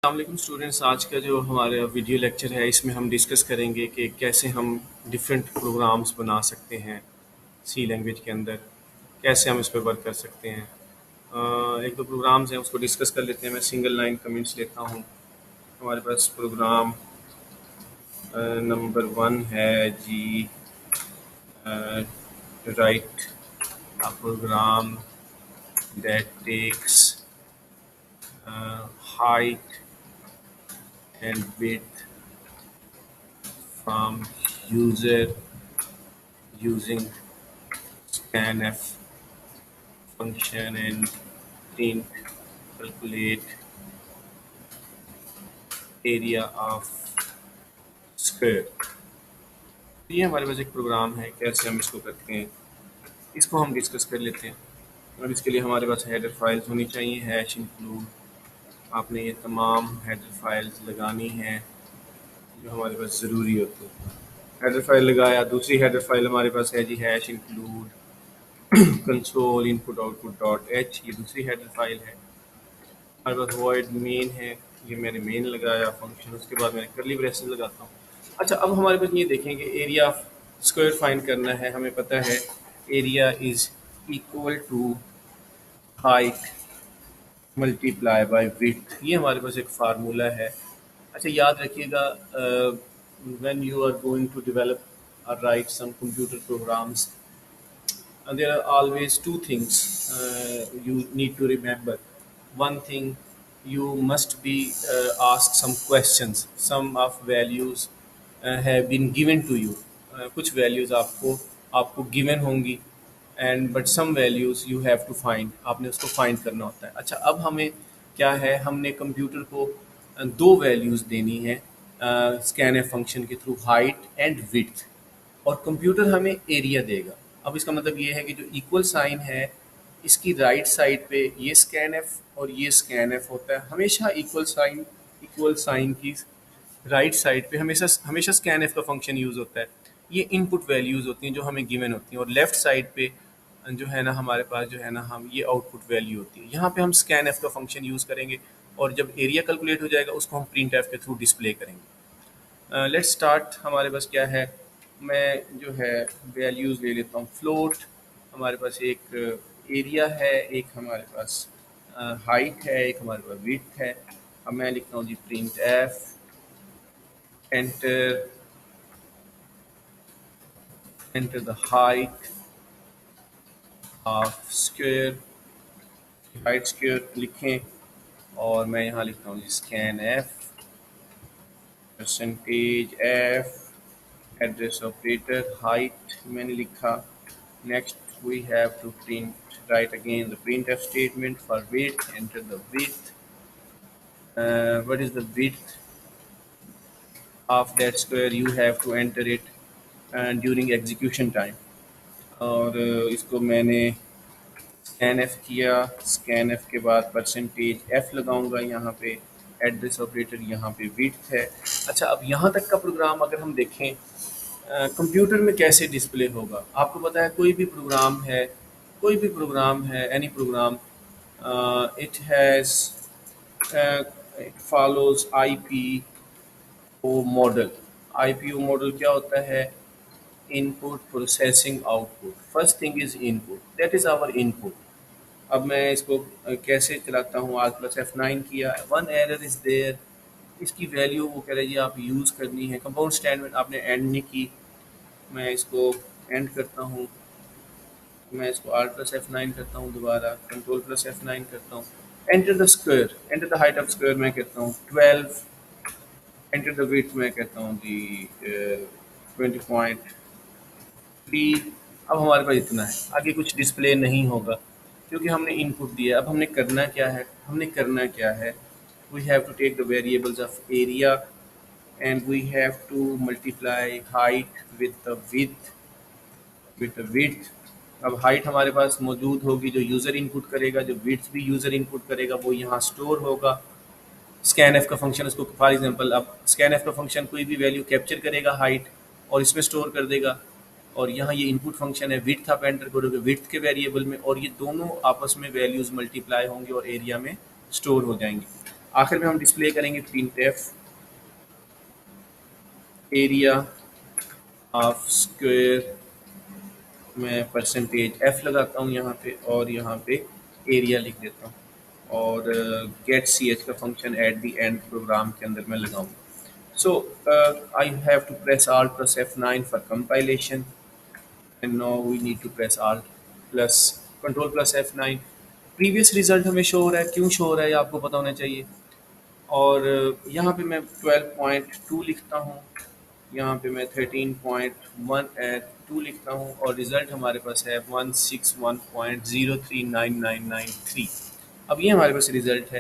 अस्सलाम स्टूडेंट्स। आज का जो हमारा वीडियो लेक्चर है इसमें हम डिस्कस करेंगे कि कैसे हम डिफरेंट प्रोग्राम्स बना सकते हैं सी लैंग्वेज के अंदर, कैसे हम इस पर वर्क कर सकते हैं। एक दो प्रोग्राम्स हैं उसको डिस्कस कर लेते हैं। मैं सिंगल लाइन कमेंट्स लेता हूँ। हमारे पास प्रोग्राम नंबर 1 है जी, right a program that takes height and width from user using scanf function and print calculate area of square। ये हमारे पास एक प्रोग्राम है, कैसे हम इसको करते हैं इसको हम डिस्कस कर लेते हैं। अब इसके लिए हमारे पास हेडर फाइल्स होनी चाहिए, हैश इंक्लूड। आपने ये तमाम हेडर फाइल्स लगानी हैं जो हमारे पास ज़रूरी होती है। हेडर फाइल लगाया, दूसरी हेडर फाइल हमारे पास है जी hash include console input output dot h, ये दूसरी हेडर फाइल है। हमारे पास वॉइड मेन है, ये मैंने मेन लगाया फंक्शन, उसके बाद मैंने करली ब्रेसेस लगाता हूँ। अच्छा, अब हमारे पास ये देखेंगे एरिया ऑफ स्क्वायर फाइंड करना है। हमें पता है area is equal to height multiply by width, ये हमारे पास एक फार्मूला है। अच्छा, याद रखिएगा when you are going to develop और write some computer programs, there are always two things you need to remember. One thing, you must be asked some questions. Some of values have been given to you. कुछ values आपको given होंगी, and but some values you have to find, आपने उसको find करना होता है। अच्छा, अब हमें क्या है, हमने कंप्यूटर को दो values देनी है scanf फंक्शन के थ्रू, height and width, और कंप्यूटर हमें एरिया देगा। अब इसका मतलब ये है कि जो इक्वल साइन है इसकी राइट साइड पे ये स्कैनएफ और ये स्कैनएफ होता है। हमेशा इक्वल साइन की राइट साइड पे हमेशा हमेशा स्कैनएफ का फंक्शन यूज़ होता है। ये इनपुट वैल्यूज़ होती हैं जो हमें गिवन होती हैं, और लेफ़्ट साइड पे जो है ना हमारे पास जो है ना हम ये आउटपुट वैल्यू होती है। यहाँ पे हम स्कैनएफ का फंक्शन यूज़ करेंगे, और जब एरिया कैलकुलेट हो जाएगा उसको हम प्रिंट एफ के थ्रू डिस्प्ले करेंगे। Let's start. हमारे पास क्या है, मैं जो है वैल्यूज़ ले लेता हूँ। फ्लोट हमारे पास एक एरिया है, एक हमारे पास हाइट है, एक हमारे पास विड्थ है। अब मैं लिखता हूँ जी print f enter the height of square, height square लिखें, और मैं यहाँ लिखता हूँ जी scan f percentage f address operator height मैंने लिखा। Next we have to write again the printf statement for width. Enter the width. What is the width of that square? You have to enter it during execution time. और इसको मैंने scanf किया, scanf के बाद percentage f लगाऊंगा यहाँ पे, address operator यहाँ पे width है। अच्छा, अब यहाँ तक का प्रोग्राम अगर हम देखें कंप्यूटर में कैसे डिस्प्ले होगा। आपको पता है कोई भी प्रोग्राम है, any program, it has it follows IPO model. IPO model क्या होता है? Input processing output. First thing is input, that is our input. अब मैं इसको कैसे चलाता हूँ, R+F9 किया, वन एरर इज़ देयर, इसकी वैल्यू वो कह रही है आप यूज़ करनी है। कंपाउंड स्टेटमेंट आपने एंड नहीं की, मैं इसको एंड करता हूँ, मैं इसको R+F9 करता हूँ, दोबारा Ctrl+F9 करता हूँ। Enter the square, enter the height of square मैं कहता हूँ 12, एंटर द विड्थ मैं कहता हूँ जी 20.3। अब हमारे पास इतना है, आगे कुछ डिस्प्ले नहीं होगा क्योंकि हमने इनपुट दिया। अब हमने करना क्या है, we have to take the variables of area and we have to multiply height with the width। अब हाइट हमारे पास मौजूद होगी जो यूज़र इनपुट करेगा, जो विड्थ भी यूज़र इनपुट करेगा, वो यहाँ स्टोर होगा। स्कैनएफ का फंक्शन उसको, फॉर एग्जांपल अब स्कैनएफ का फंक्शन कोई भी वैल्यू कैप्चर करेगा हाइट और इसमें स्टोर कर देगा, और यहाँ ये इनपुट फंक्शन है विड्थ, आप एंटर करोगे विड्थ के वेरिएबल में, और ये दोनों आपस में वैल्यूज़ मल्टीप्लाई होंगे और एरिया में स्टोर हो जाएंगे। आखिर में हम डिस्प्ले करेंगे printf एरिया ऑफ स्क्वायर, मैं परसेंटेज एफ लगाता हूँ यहाँ पे और यहाँ पे एरिया लिख देता हूँ और गेट सी एच का function at the end program के अंदर मैं लगाऊँ. So I have to press Alt plus F9 for compilation, and now we need to press Alt plus Control plus F9. Previous result हमें show हो रहा है, क्यों शो हो रहा है ये आपको पता होना चाहिए. और यहाँ पे मैं 12.2 लिखता हूँ, यहाँ पे मैं 13.2 लिखता हूँ और रिज़ल्ट हमारे पास है 161.039993. अब ये हमारे पास रिज़ल्ट है.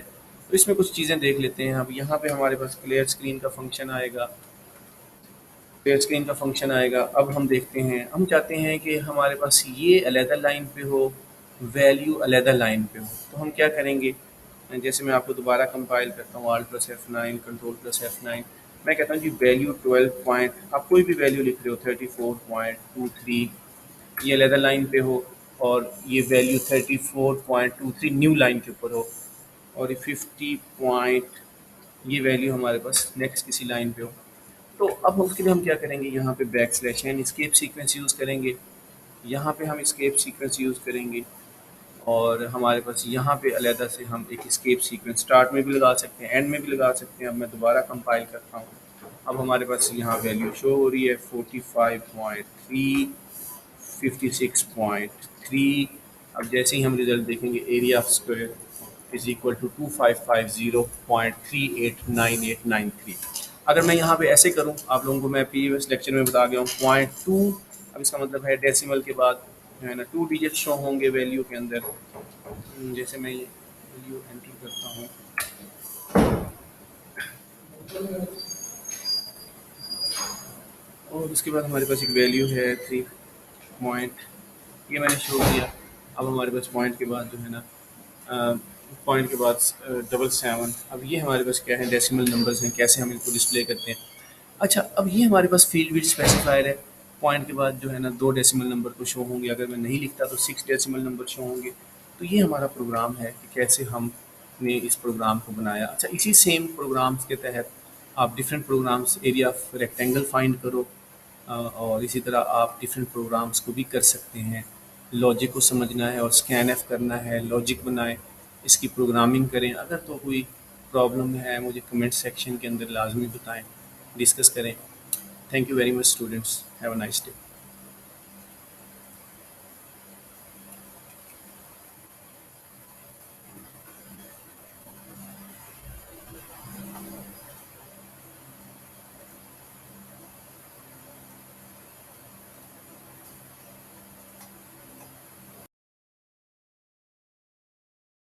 तो इसमें कुछ चीज़ें देख लेते हैं. अब यहाँ पे हमारे पास क्लियर स्क्रीन का फंक्शन आएगा, क्लियर स्क्रीन का फंक्शन आएगा. अब हम देखते हैं, हम चाहते हैं कि हमारे पास ये अलहदा लाइन पे हो, वैल्यू अलहदा लाइन पे हो. तो हम क्या करेंगे, जैसे मैं आपको दोबारा कंपाइल करता हूँ, Alt plus F9 control plus F9, मैं कहता हूँ जी वैल्यू 12 पॉइंट, आप कोई भी वैल्यू लिख रहे हो 34.23, ये अलहदा लाइन पे हो और ये वैल्यू 34.23 न्यू लाइन के ऊपर हो और ये 50 पॉइंट, ये वैल्यू हमारे पास नेक्स्ट किसी लाइन पे हो. तो अब उसके लिए हम क्या करेंगे, यहाँ पे back slash n escape sequence use करेंगे, यहाँ पे हम स्केप सीक्वेंस यूज़ करेंगे और हमारे पास यहाँ पे अलहदा से हम एक स्केप सीक्वेंस स्टार्ट में भी लगा सकते हैं, एंड में भी लगा सकते हैं. अब मैं दोबारा कंपाइल करता हूँ. अब हमारे पास यहाँ वैल्यू शो हो रही है 45.3, 56.3. अब जैसे ही हम रिजल्ट देखेंगे, area of square is equal to 2550.389893. अगर मैं यहाँ पे ऐसे करूँ, आप लोगों को मैं प्रीवियस लेक्चर में बता गया हूँ 0.2, अब इसका मतलब है डेसिमल के बाद जो है ना 2 डिजिट शो होंगे वैल्यू के अंदर. जैसे मैं ये वैल्यू एंटर करता हूँ, और उसके बाद हमारे पास एक वैल्यू है 3 पॉइंट, ये मैंने शो किया. अब हमारे पास पॉइंट के बाद जो है ना पॉइंट के बाद 77. अब ये हमारे पास क्या है, डेसिमल नंबर्स हैं, कैसे हम इनको डिस्प्ले करते हैं. अच्छा, अब ये हमारे पास फील्ड विड्थ स्पेसिफायर है. पॉइंट के बाद जो है ना 2 डेसिमल नंबर को शो होंगे, अगर मैं नहीं लिखता तो 6 डेसिमल नंबर शो होंगे. तो ये हमारा प्रोग्राम है कि कैसे हमने इस प्रोग्राम को बनाया. अच्छा, इसी सेम प्रोग्राम्स के तहत आप different programs, area of rectangle find करो और इसी तरह आप डिफरेंट प्रोग्राम्स को भी कर सकते हैं. लॉजिक को समझना है और स्कैन एफ करना है, लॉजिक बनाएं, इसकी प्रोग्रामिंग करें. अगर तो कोई प्रॉब्लम है मुझे कमेंट सेक्शन के अंदर लाजमी बताएं, डिस्कस करें. Thank you very much students, have a nice day.